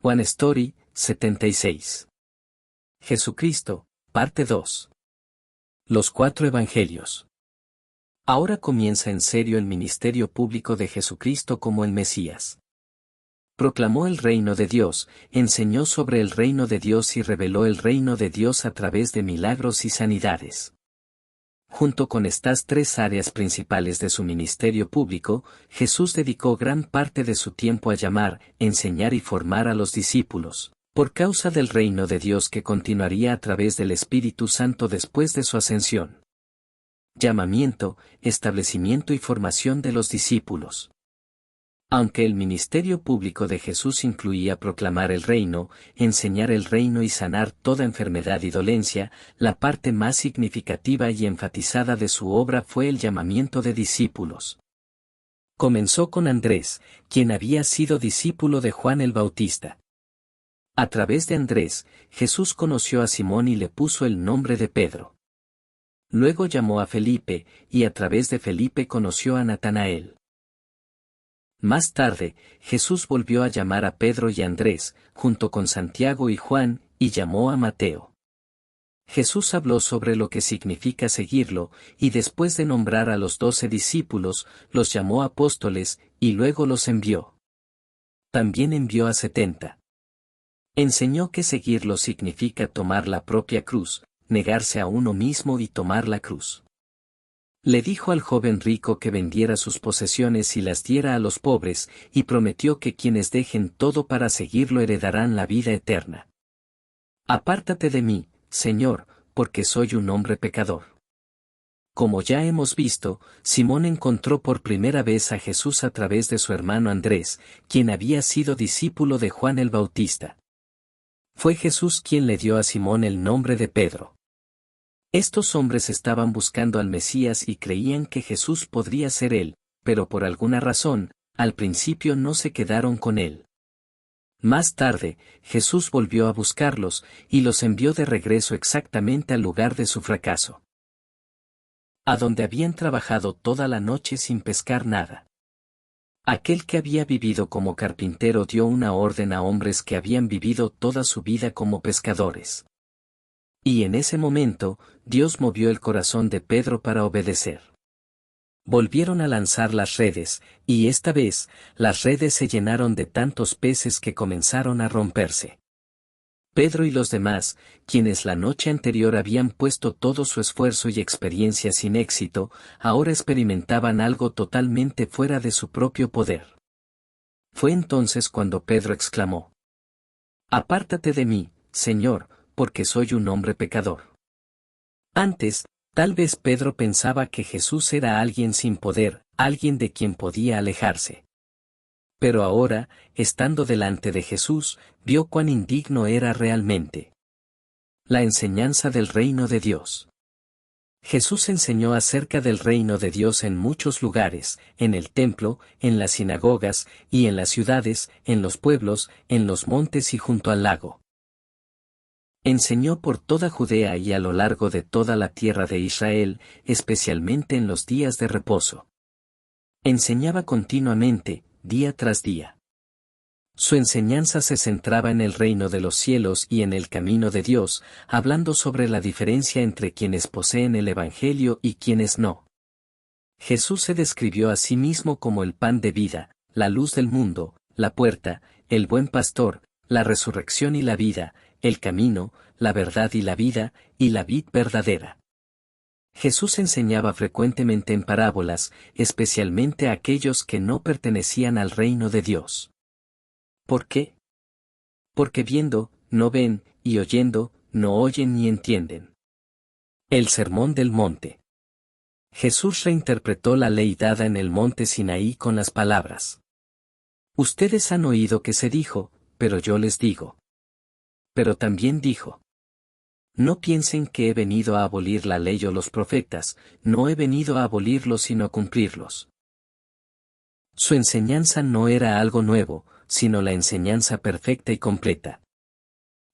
One Story, 76. Jesucristo, parte 2. Los 4 Evangelios. Ahora comienza en serio el ministerio público de Jesucristo como el Mesías. Proclamó el reino de Dios, enseñó sobre el reino de Dios y reveló el reino de Dios a través de milagros y sanidades. Junto con estas 3 áreas principales de su ministerio público, Jesús dedicó gran parte de su tiempo a llamar, enseñar y formar a los discípulos, por causa del reino de Dios que continuaría a través del Espíritu Santo después de su ascensión. Llamamiento, establecimiento y formación de los discípulos. Aunque el ministerio público de Jesús incluía proclamar el reino, enseñar el reino y sanar toda enfermedad y dolencia, la parte más significativa y enfatizada de su obra fue el llamamiento de discípulos. Comenzó con Andrés, quien había sido discípulo de Juan el Bautista. A través de Andrés, Jesús conoció a Simón y le puso el nombre de Pedro. Luego llamó a Felipe, y a través de Felipe conoció a Natanael. Más tarde, Jesús volvió a llamar a Pedro y Andrés, junto con Santiago y Juan, y llamó a Mateo. Jesús habló sobre lo que significa seguirlo, y después de nombrar a los 12 discípulos, los llamó apóstoles, y luego los envió. También envió a 70. Enseñó que seguirlo significa tomar la propia cruz, negarse a uno mismo y tomar la cruz. Le dijo al joven rico que vendiera sus posesiones y las diera a los pobres, y prometió que quienes dejen todo para seguirlo heredarán la vida eterna. Apártate de mí, Señor, porque soy un hombre pecador. Como ya hemos visto, Simón encontró por primera vez a Jesús a través de su hermano Andrés, quien había sido discípulo de Juan el Bautista. Fue Jesús quien le dio a Simón el nombre de Pedro. Estos hombres estaban buscando al Mesías y creían que Jesús podría ser él, pero por alguna razón, al principio no se quedaron con él. Más tarde, Jesús volvió a buscarlos, y los envió de regreso exactamente al lugar de su fracaso, a donde habían trabajado toda la noche sin pescar nada. Aquel que había vivido como carpintero dio una orden a hombres que habían vivido toda su vida como pescadores. Y en ese momento, Dios movió el corazón de Pedro para obedecer. Volvieron a lanzar las redes, y esta vez, las redes se llenaron de tantos peces que comenzaron a romperse. Pedro y los demás, quienes la noche anterior habían puesto todo su esfuerzo y experiencia sin éxito, ahora experimentaban algo totalmente fuera de su propio poder. Fue entonces cuando Pedro exclamó: «Apártate de mí, Señor, porque soy un hombre pecador». Antes, tal vez Pedro pensaba que Jesús era alguien sin poder, alguien de quien podía alejarse. Pero ahora, estando delante de Jesús, vio cuán indigno era realmente. La enseñanza del reino de Dios. Jesús enseñó acerca del reino de Dios en muchos lugares, en el templo, en las sinagogas, y en las ciudades, en los pueblos, en los montes y junto al lago. Enseñó por toda Judea y a lo largo de toda la tierra de Israel, especialmente en los días de reposo. Enseñaba continuamente, día tras día. Su enseñanza se centraba en el reino de los cielos y en el camino de Dios, hablando sobre la diferencia entre quienes poseen el Evangelio y quienes no. Jesús se describió a sí mismo como el pan de vida, la luz del mundo, la puerta, el buen pastor, la resurrección y la vida, el camino, la verdad y la vida, y la vid verdadera. Jesús enseñaba frecuentemente en parábolas, especialmente a aquellos que no pertenecían al reino de Dios. ¿Por qué? Porque viendo, no ven, y oyendo, no oyen ni entienden. El Sermón del Monte. Jesús reinterpretó la ley dada en el monte Sinaí con las palabras: «Ustedes han oído que se dijo, pero yo les digo». Pero también dijo: «No piensen que he venido a abolir la ley o los profetas, no he venido a abolirlos sino a cumplirlos». Su enseñanza no era algo nuevo, sino la enseñanza perfecta y completa.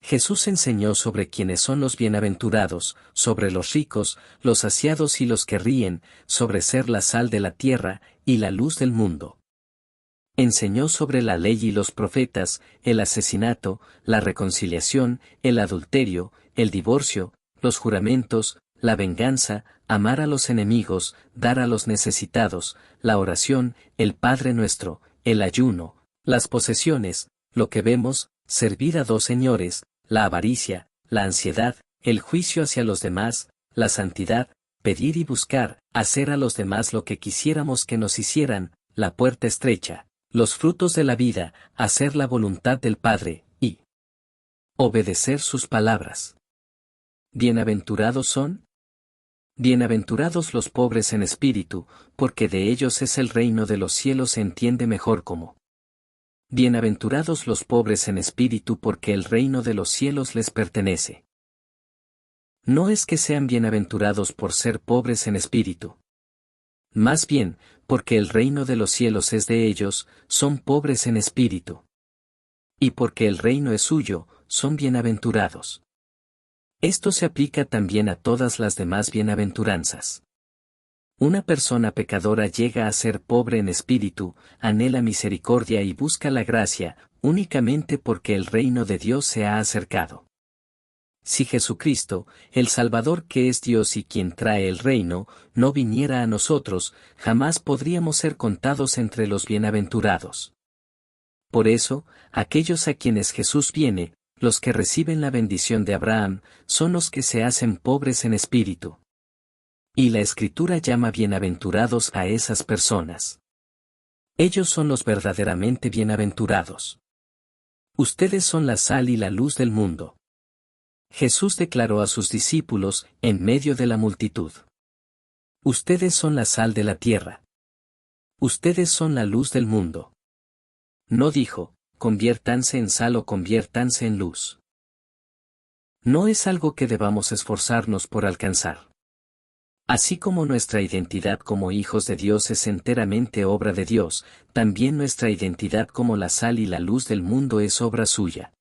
Jesús enseñó sobre quienes son los bienaventurados, sobre los ricos, los saciados y los que ríen, sobre ser la sal de la tierra, y la luz del mundo. Enseñó sobre la ley y los profetas, el asesinato, la reconciliación, el adulterio, el divorcio, los juramentos, la venganza, amar a los enemigos, dar a los necesitados, la oración, el Padre Nuestro, el ayuno, las posesiones, lo que vemos, servir a dos señores, la avaricia, la ansiedad, el juicio hacia los demás, la santidad, pedir y buscar, hacer a los demás lo que quisiéramos que nos hicieran, la puerta estrecha, los frutos de la vida, hacer la voluntad del Padre, y obedecer sus palabras. ¿Bienaventurados son? Bienaventurados los pobres en espíritu, porque de ellos es el reino de los cielos, se entiende mejor como. Bienaventurados los pobres en espíritu, porque el reino de los cielos les pertenece. No es que sean bienaventurados por ser pobres en espíritu. Más bien, porque el reino de los cielos es de ellos, son pobres en espíritu. Y porque el reino es suyo, son bienaventurados. Esto se aplica también a todas las demás bienaventuranzas. Una persona pecadora llega a ser pobre en espíritu, anhela misericordia y busca la gracia, únicamente porque el reino de Dios se ha acercado. Si Jesucristo, el Salvador que es Dios y quien trae el reino, no viniera a nosotros, jamás podríamos ser contados entre los bienaventurados. Por eso, aquellos a quienes Jesús viene, los que reciben la bendición de Abraham, son los que se hacen pobres en espíritu. Y la Escritura llama bienaventurados a esas personas. Ellos son los verdaderamente bienaventurados. Ustedes son la sal y la luz del mundo. Jesús declaró a sus discípulos, en medio de la multitud. Ustedes son la sal de la tierra. Ustedes son la luz del mundo. No dijo, conviértanse en sal o conviértanse en luz. No es algo que debamos esforzarnos por alcanzar. Así como nuestra identidad como hijos de Dios es enteramente obra de Dios, también nuestra identidad como la sal y la luz del mundo es obra suya.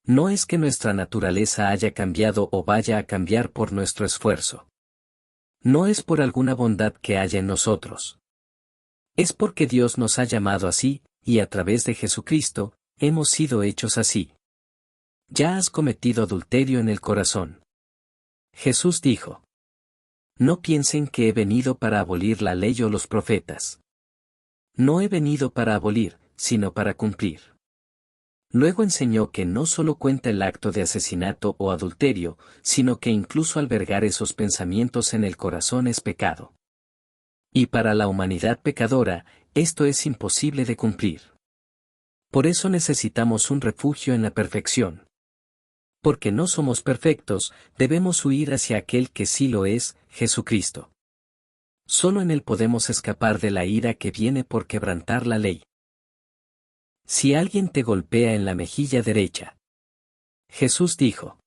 No es que nuestra naturaleza haya cambiado o vaya a cambiar por nuestro esfuerzo. No es por alguna bondad que haya en nosotros. Es porque Dios nos ha llamado así, y a través de Jesucristo, hemos sido hechos así. Ya has cometido adulterio en el corazón. Jesús dijo: no piensen que he venido para abolir la ley o los profetas. No he venido para abolir, sino para cumplir. Luego enseñó que no solo cuenta el acto de asesinato o adulterio, sino que incluso albergar esos pensamientos en el corazón es pecado. Y para la humanidad pecadora, esto es imposible de cumplir. Por eso necesitamos un refugio en la perfección. Porque no somos perfectos, debemos huir hacia aquel que sí lo es, Jesucristo. Solo en Él podemos escapar de la ira que viene por quebrantar la ley. Si alguien te golpea en la mejilla derecha. Jesús dijo.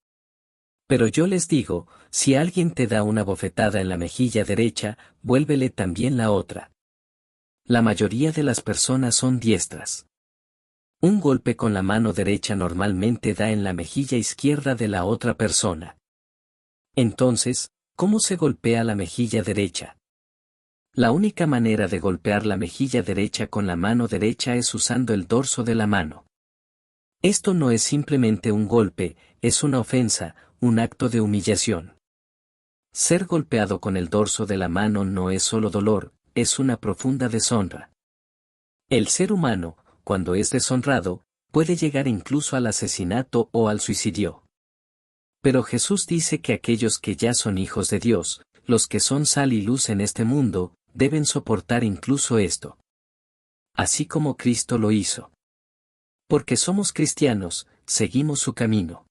Pero yo les digo, si alguien te da una bofetada en la mejilla derecha, vuélvele también la otra. La mayoría de las personas son diestras. Un golpe con la mano derecha normalmente da en la mejilla izquierda de la otra persona. Entonces, ¿cómo se golpea la mejilla derecha? La única manera de golpear la mejilla derecha con la mano derecha es usando el dorso de la mano. Esto no es simplemente un golpe, es una ofensa, un acto de humillación. Ser golpeado con el dorso de la mano no es solo dolor, es una profunda deshonra. El ser humano, cuando es deshonrado, puede llegar incluso al asesinato o al suicidio. Pero Jesús dice que aquellos que ya son hijos de Dios, los que son sal y luz en este mundo, deben soportar incluso esto. Así como Cristo lo hizo. Porque somos cristianos, seguimos su camino.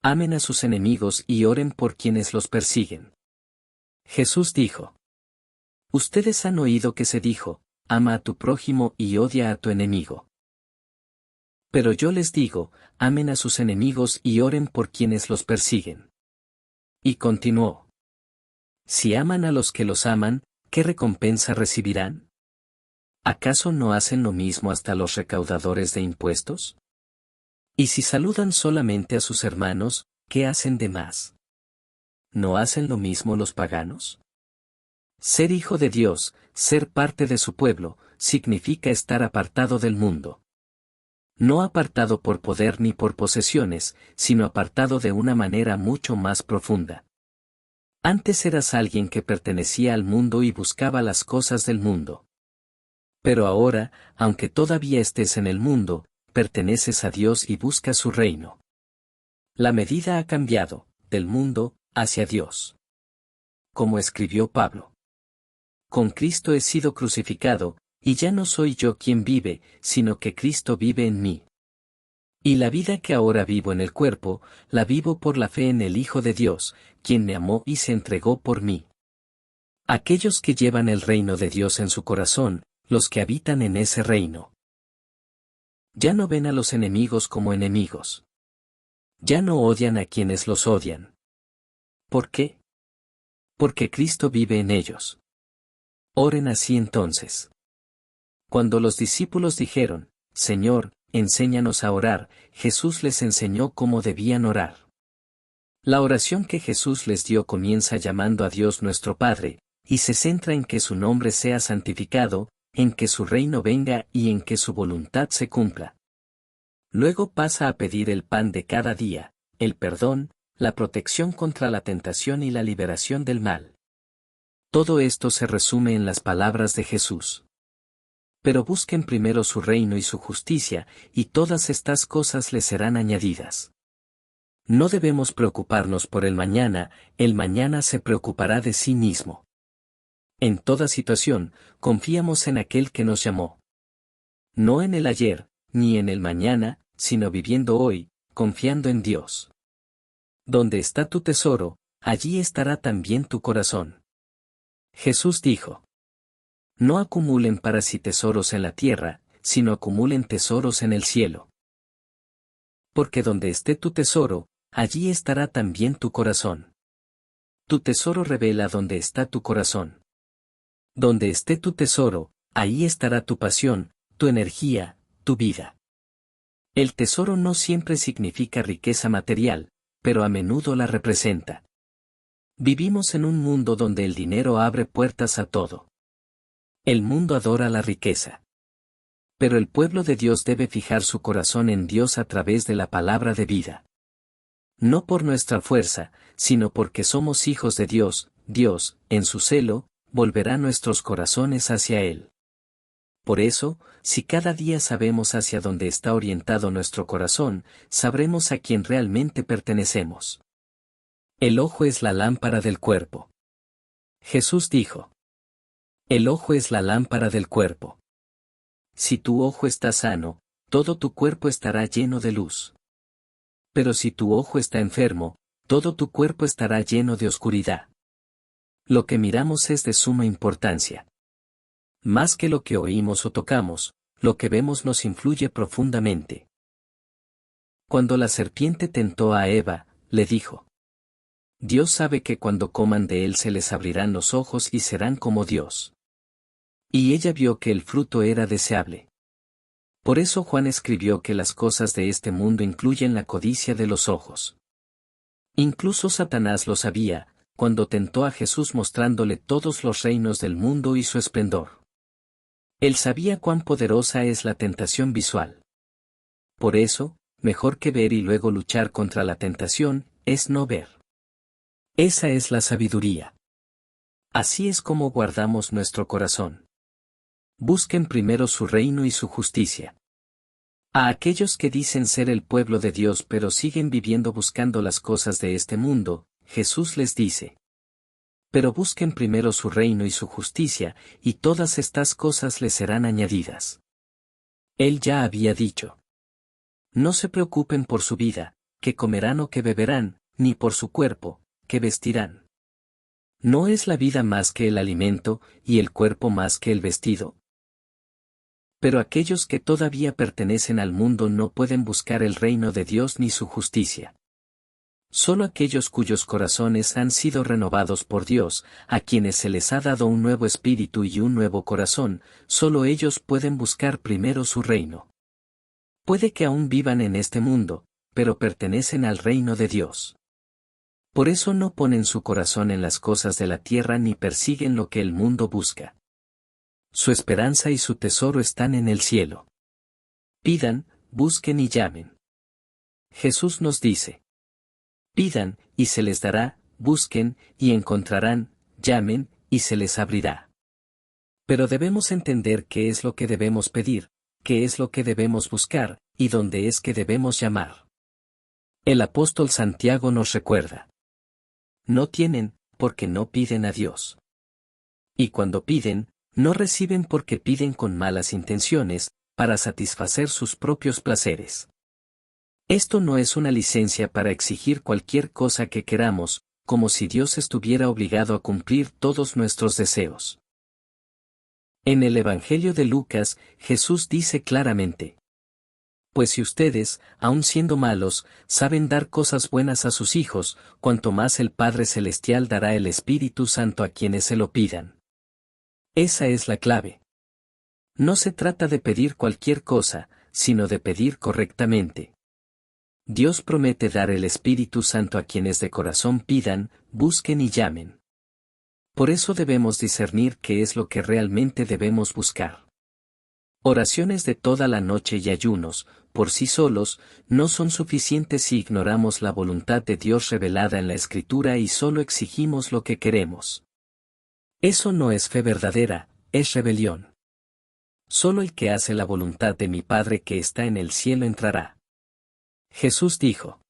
Amen a sus enemigos y oren por quienes los persiguen. Jesús dijo. Ustedes han oído que se dijo, ama a tu prójimo y odia a tu enemigo. Pero yo les digo, amen a sus enemigos y oren por quienes los persiguen. Y continuó. Si aman a los que los aman, ¿qué recompensa recibirán? ¿Acaso no hacen lo mismo hasta los recaudadores de impuestos? Y si saludan solamente a sus hermanos, ¿qué hacen de más? ¿No hacen lo mismo los paganos? Ser hijo de Dios, ser parte de su pueblo, significa estar apartado del mundo. No apartado por poder ni por posesiones, sino apartado de una manera mucho más profunda. Antes eras alguien que pertenecía al mundo y buscaba las cosas del mundo. Pero ahora, aunque todavía estés en el mundo, perteneces a Dios y buscas su reino. La medida ha cambiado, del mundo, hacia Dios. Como escribió Pablo. Con Cristo he sido crucificado, y ya no soy yo quien vive, sino que Cristo vive en mí. Y la vida que ahora vivo en el cuerpo, la vivo por la fe en el Hijo de Dios, quien me amó y se entregó por mí. Aquellos que llevan el reino de Dios en su corazón, los que habitan en ese reino. Ya no ven a los enemigos como enemigos. Ya no odian a quienes los odian. ¿Por qué? Porque Cristo vive en ellos. Oren así entonces. Cuando los discípulos dijeron, Señor, enséñanos a orar, Jesús les enseñó cómo debían orar. La oración que Jesús les dio comienza llamando a Dios nuestro Padre, y se centra en que su nombre sea santificado, en que su reino venga y en que su voluntad se cumpla. Luego pasa a pedir el pan de cada día, el perdón, la protección contra la tentación y la liberación del mal. Todo esto se resume en las palabras de Jesús. Pero busquen primero su reino y su justicia, y todas estas cosas les serán añadidas. No debemos preocuparnos por el mañana se preocupará de sí mismo. En toda situación, confiamos en aquel que nos llamó. No en el ayer, ni en el mañana, sino viviendo hoy, confiando en Dios. Donde está tu tesoro, allí estará también tu corazón. Jesús dijo: No acumulen para sí tesoros en la tierra, sino acumulen tesoros en el cielo. Porque donde esté tu tesoro, allí estará también tu corazón. Tu tesoro revela dónde está tu corazón. Donde esté tu tesoro, ahí estará tu pasión, tu energía, tu vida. El tesoro no siempre significa riqueza material, pero a menudo la representa. Vivimos en un mundo donde el dinero abre puertas a todo. El mundo adora la riqueza. Pero el pueblo de Dios debe fijar su corazón en Dios a través de la palabra de vida. No por nuestra fuerza, sino porque somos hijos de Dios, Dios, en su celo, volverá nuestros corazones hacia Él. Por eso, si cada día sabemos hacia dónde está orientado nuestro corazón, sabremos a quién realmente pertenecemos. El ojo es la lámpara del cuerpo. Jesús dijo: El ojo es la lámpara del cuerpo. Si tu ojo está sano, todo tu cuerpo estará lleno de luz. Pero si tu ojo está enfermo, todo tu cuerpo estará lleno de oscuridad. Lo que miramos es de suma importancia. Más que lo que oímos o tocamos, lo que vemos nos influye profundamente. Cuando la serpiente tentó a Eva, le dijo: Dios sabe que cuando coman de él se les abrirán los ojos y serán como Dios. Y ella vio que el fruto era deseable. Por eso Juan escribió que las cosas de este mundo incluyen la codicia de los ojos. Incluso Satanás lo sabía, cuando tentó a Jesús mostrándole todos los reinos del mundo y su esplendor. Él sabía cuán poderosa es la tentación visual. Por eso, mejor que ver y luego luchar contra la tentación, es no ver. Esa es la sabiduría. Así es como guardamos nuestro corazón. Busquen primero su reino y su justicia. A aquellos que dicen ser el pueblo de Dios pero siguen viviendo buscando las cosas de este mundo, Jesús les dice: Pero busquen primero su reino y su justicia, y todas estas cosas les serán añadidas. Él ya había dicho: No se preocupen por su vida, qué comerán o qué beberán, ni por su cuerpo, qué vestirán. ¿No es la vida más que el alimento, y el cuerpo más que el vestido? Pero aquellos que todavía pertenecen al mundo no pueden buscar el reino de Dios ni su justicia. Solo aquellos cuyos corazones han sido renovados por Dios, a quienes se les ha dado un nuevo espíritu y un nuevo corazón, solo ellos pueden buscar primero su reino. Puede que aún vivan en este mundo, pero pertenecen al reino de Dios. Por eso no ponen su corazón en las cosas de la tierra ni persiguen lo que el mundo busca. Su esperanza y su tesoro están en el cielo. Pidan, busquen y llamen. Jesús nos dice: pidan, y se les dará, busquen, y encontrarán, llamen, y se les abrirá. Pero debemos entender qué es lo que debemos pedir, qué es lo que debemos buscar, y dónde es que debemos llamar. El apóstol Santiago nos recuerda: no tienen, porque no piden a Dios. Y cuando piden, no reciben porque piden con malas intenciones, para satisfacer sus propios placeres. Esto no es una licencia para exigir cualquier cosa que queramos, como si Dios estuviera obligado a cumplir todos nuestros deseos. En el Evangelio de Lucas, Jesús dice claramente: pues si ustedes, aun siendo malos, saben dar cosas buenas a sus hijos, cuanto más el Padre Celestial dará el Espíritu Santo a quienes se lo pidan. Esa es la clave. No se trata de pedir cualquier cosa, sino de pedir correctamente. Dios promete dar el Espíritu Santo a quienes de corazón pidan, busquen y llamen. Por eso debemos discernir qué es lo que realmente debemos buscar. Oraciones de toda la noche y ayunos, por sí solos, no son suficientes si ignoramos la voluntad de Dios revelada en la Escritura y solo exigimos lo que queremos. Eso no es fe verdadera, es rebelión. Solo el que hace la voluntad de mi Padre que está en el cielo entrará. Jesús dijo: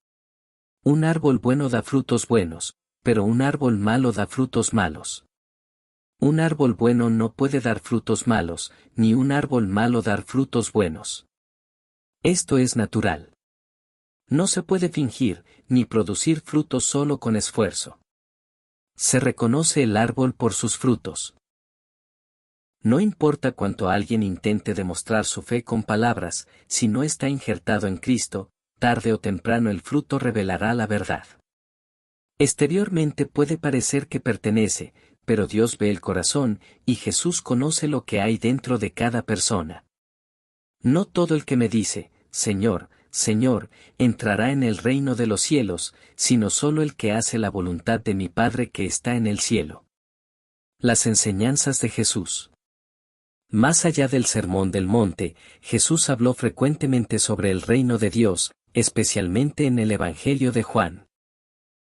un árbol bueno da frutos buenos, pero un árbol malo da frutos malos. Un árbol bueno no puede dar frutos malos, ni un árbol malo dar frutos buenos. Esto es natural. No se puede fingir, ni producir frutos solo con esfuerzo. Se reconoce el árbol por sus frutos. No importa cuánto alguien intente demostrar su fe con palabras, si no está injertado en Cristo, tarde o temprano el fruto revelará la verdad. Exteriormente puede parecer que pertenece, pero Dios ve el corazón, y Jesús conoce lo que hay dentro de cada persona. No todo el que me dice, Señor, Señor, entrará en el reino de los cielos, sino solo el que hace la voluntad de mi Padre que está en el cielo. Las enseñanzas de Jesús. Más allá del Sermón del Monte, Jesús habló frecuentemente sobre el reino de Dios, especialmente en el Evangelio de Juan.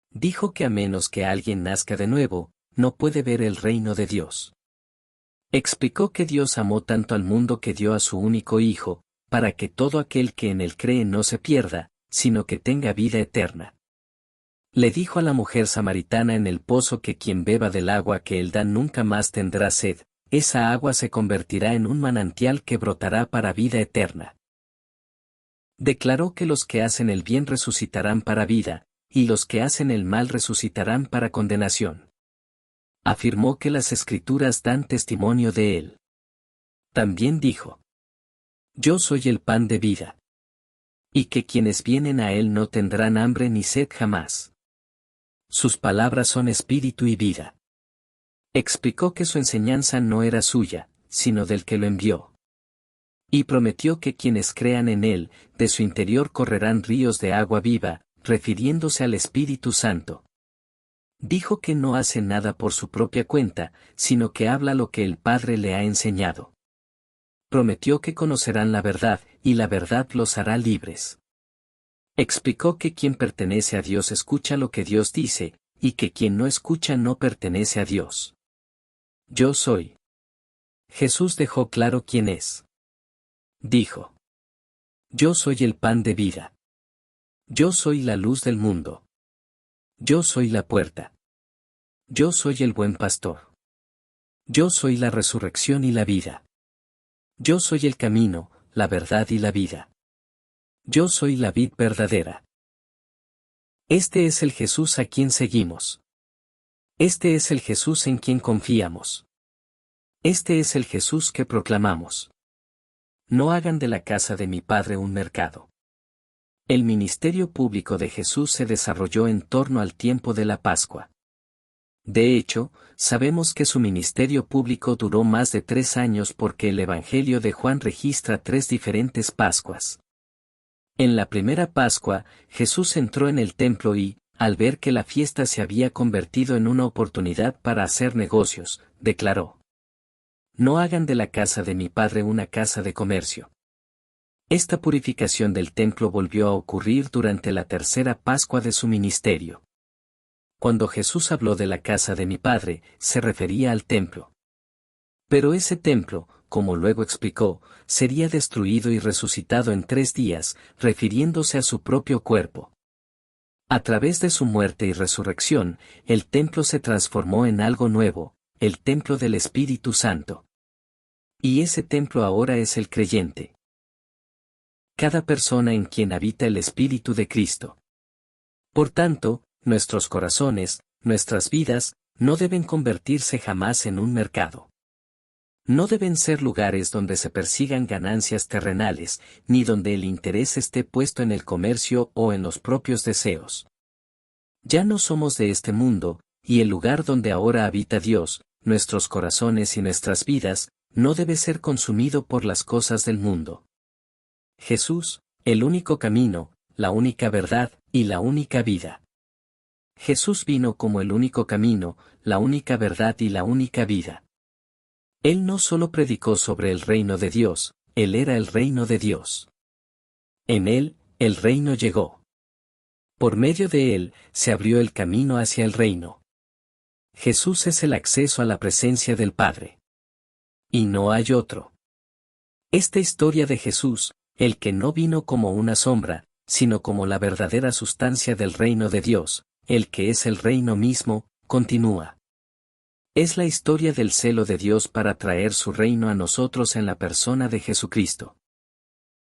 Dijo que a menos que alguien nazca de nuevo, no puede ver el reino de Dios. Explicó que Dios amó tanto al mundo que dio a su único Hijo, para que todo aquel que en él cree no se pierda, sino que tenga vida eterna. Le dijo a la mujer samaritana en el pozo que quien beba del agua que él da nunca más tendrá sed, esa agua se convertirá en un manantial que brotará para vida eterna. Declaró que los que hacen el bien resucitarán para vida, y los que hacen el mal resucitarán para condenación. Afirmó que las Escrituras dan testimonio de él. También dijo: yo soy el pan de vida. Y que quienes vienen a él no tendrán hambre ni sed jamás. Sus palabras son espíritu y vida. Explicó que su enseñanza no era suya, sino del que lo envió. Y prometió que quienes crean en él, de su interior correrán ríos de agua viva, refiriéndose al Espíritu Santo. Dijo que no hace nada por su propia cuenta, sino que habla lo que el Padre le ha enseñado. Prometió que conocerán la verdad, y la verdad los hará libres. Explicó que quien pertenece a Dios escucha lo que Dios dice, y que quien no escucha no pertenece a Dios. Yo soy. Jesús dejó claro quién es. Dijo: yo soy el pan de vida. Yo soy la luz del mundo. Yo soy la puerta. Yo soy el buen pastor. Yo soy la resurrección y la vida. Yo soy el camino, la verdad y la vida. Yo soy la vid verdadera. Este es el Jesús a quien seguimos. Este es el Jesús en quien confiamos. Este es el Jesús que proclamamos. No hagan de la casa de mi Padre un mercado. El ministerio público de Jesús se desarrolló en torno al tiempo de la Pascua. De hecho, sabemos que su ministerio público duró más de 3 años porque el Evangelio de Juan registra 3 diferentes Pascuas. En la primera Pascua, Jesús entró en el templo y, al ver que la fiesta se había convertido en una oportunidad para hacer negocios, declaró: No hagan de la casa de mi padre una casa de comercio. Esta purificación del templo volvió a ocurrir durante la tercera Pascua de su ministerio. Cuando Jesús habló de la casa de mi padre, se refería al templo. Pero ese templo, como luego explicó, sería destruido y resucitado en 3 días, refiriéndose a su propio cuerpo. A través de su muerte y resurrección, el templo se transformó en algo nuevo, el templo del Espíritu Santo. Y ese templo ahora es el creyente. Cada persona en quien habita el Espíritu de Cristo. Por tanto, nuestros corazones, nuestras vidas, no deben convertirse jamás en un mercado. No deben ser lugares donde se persigan ganancias terrenales, ni donde el interés esté puesto en el comercio o en los propios deseos. Ya no somos de este mundo, y el lugar donde ahora habita Dios, nuestros corazones y nuestras vidas, no debe ser consumido por las cosas del mundo. Jesús, el único camino, la única verdad y la única vida. Jesús vino como el único camino, la única verdad y la única vida. Él no solo predicó sobre el reino de Dios, Él era el reino de Dios. En Él, el reino llegó. Por medio de Él, se abrió el camino hacia el reino. Jesús es el acceso a la presencia del Padre. Y no hay otro. Esta historia de Jesús, el que no vino como una sombra, sino como la verdadera sustancia del reino de Dios, el que es el reino mismo, continúa. Es la historia del celo de Dios para traer su reino a nosotros en la persona de Jesucristo.